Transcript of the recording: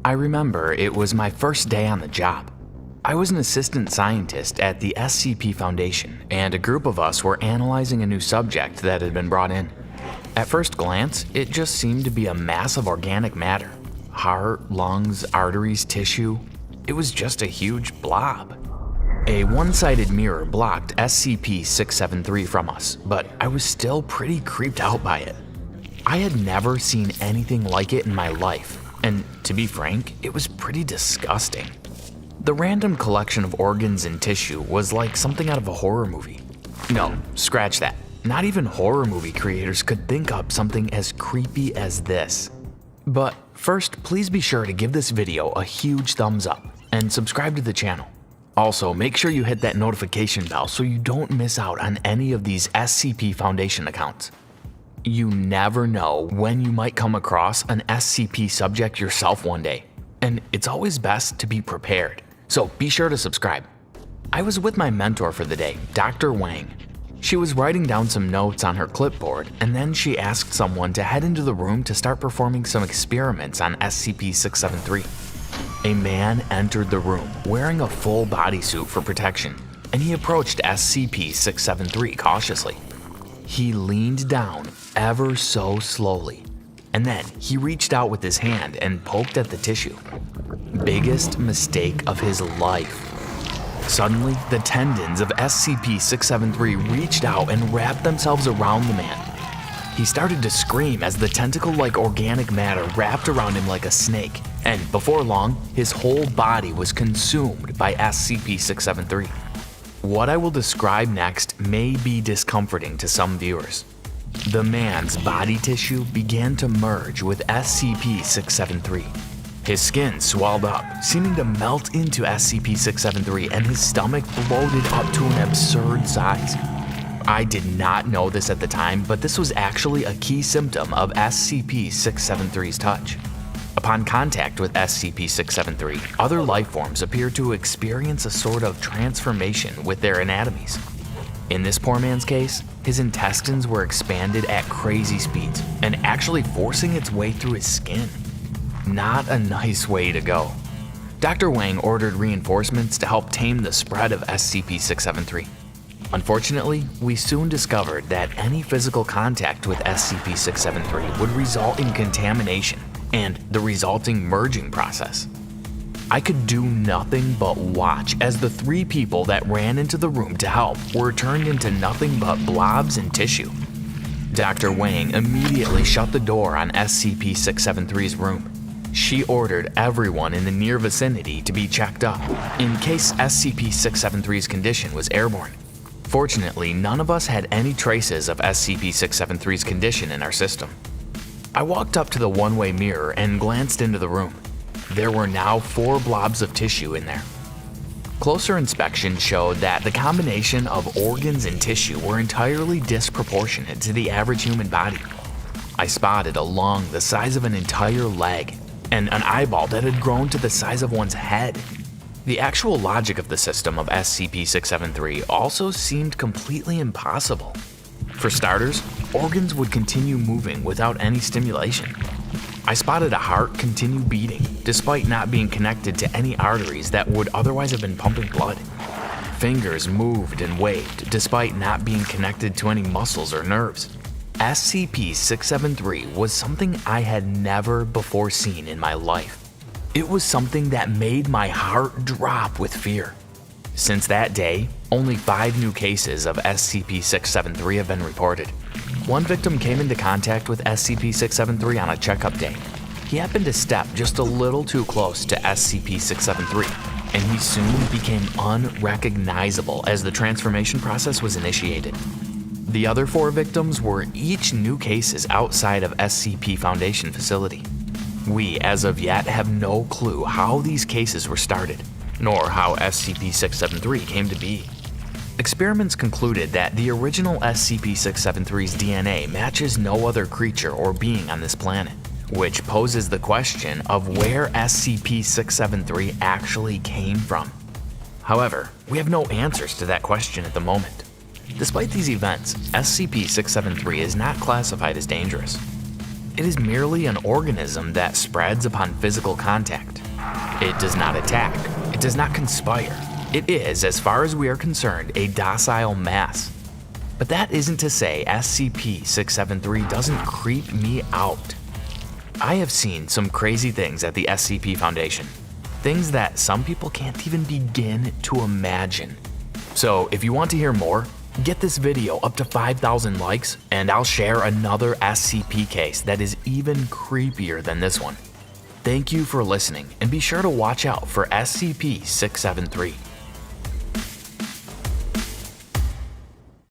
I remember it was my first day on the job. I was an assistant scientist at the SCP Foundation, and a group of us were analyzing a new subject that had been brought in. At first glance, it just seemed to be a mass of organic matter. Heart, lungs, arteries, tissue. It was just a huge blob. A one-sided mirror blocked SCP-673 from us, but I was still pretty creeped out by it. I had never seen anything like it in my life, and to be frank, it was pretty disgusting. The random collection of organs and tissue was like something out of a horror movie. No, scratch that. Not even horror movie creators could think up something as creepy as this. But first, please be sure to give this video a huge thumbs up and subscribe to the channel. Also, make sure you hit that notification bell so you don't miss out on any of these SCP Foundation accounts. You never know when you might come across an SCP subject yourself one day, and it's always best to be prepared, so be sure to subscribe. I was with my mentor for the day, Dr. Wang. She was writing down some notes on her clipboard, and then she asked someone to head into the room to start performing some experiments on SCP-673. A man entered the room wearing a full bodysuit for protection, and he approached SCP-673 cautiously. He leaned down ever so slowly, and then he reached out with his hand and poked at the tissue. Biggest mistake of his life. Suddenly, the tendons of SCP-673 reached out and wrapped themselves around the man. He started to scream as the tentacle-like organic matter wrapped around him like a snake, and before long, his whole body was consumed by SCP-673. What I will describe next may be discomforting to some viewers. The man's body tissue began to merge with SCP-673. His skin swelled up, seeming to melt into SCP-673, and his stomach bloated up to an absurd size. I did not know this at the time, but this was actually a key symptom of SCP-673's touch. Upon contact with SCP-673, other life forms appear to experience a sort of transformation with their anatomies. In this poor man's case, his intestines were expanded at crazy speeds and actually forcing its way through his skin. Not a nice way to go. Dr. Wang ordered reinforcements to help tame the spread of SCP-673. Unfortunately, we soon discovered that any physical contact with SCP-673 would result in contamination and the resulting merging process. I could do nothing but watch as the three people that ran into the room to help were turned into nothing but blobs and tissue. Dr. Wang immediately shut the door on SCP-673's room. She ordered everyone in the near vicinity to be checked up, in case SCP-673's condition was airborne. Fortunately, none of us had any traces of SCP-673's condition in our system. I walked up to the one-way mirror and glanced into the room. There were now 4 blobs of tissue in there. Closer inspection showed that the combination of organs and tissue were entirely disproportionate to the average human body. I spotted a lung the size of an entire leg, and an eyeball that had grown to the size of one's head. The actual logic of the system of SCP-673 also seemed completely impossible. For starters, organs would continue moving without any stimulation. I spotted a heart continue beating, despite not being connected to any arteries that would otherwise have been pumping blood. Fingers moved and waved, despite not being connected to any muscles or nerves. SCP-673 was something I had never before seen in my life. It was something that made my heart drop with fear. Since that day, only 5 new cases of SCP-673 have been reported. One victim came into contact with SCP-673 on a checkup day. He happened to step just a little too close to SCP-673, and he soon became unrecognizable as the transformation process was initiated. The other 4 victims were each new cases outside of SCP Foundation facility. We, as of yet, have no clue how these cases were started, nor how SCP-673 came to be. Experiments concluded that the original SCP-673's DNA matches no other creature or being on this planet, which poses the question of where SCP-673 actually came from. However, we have no answers to that question at the moment. Despite these events, SCP-673 is not classified as dangerous. It is merely an organism that spreads upon physical contact. It does not attack. It does not conspire. It is, as far as we are concerned, a docile mass. But that isn't to say SCP-673 doesn't creep me out. I have seen some crazy things at the SCP Foundation. Things that some people can't even begin to imagine. So if you want to hear more, get this video up to 5,000 likes and I'll share another SCP case that is even creepier than this one. Thank you for listening and be sure to watch out for SCP-673.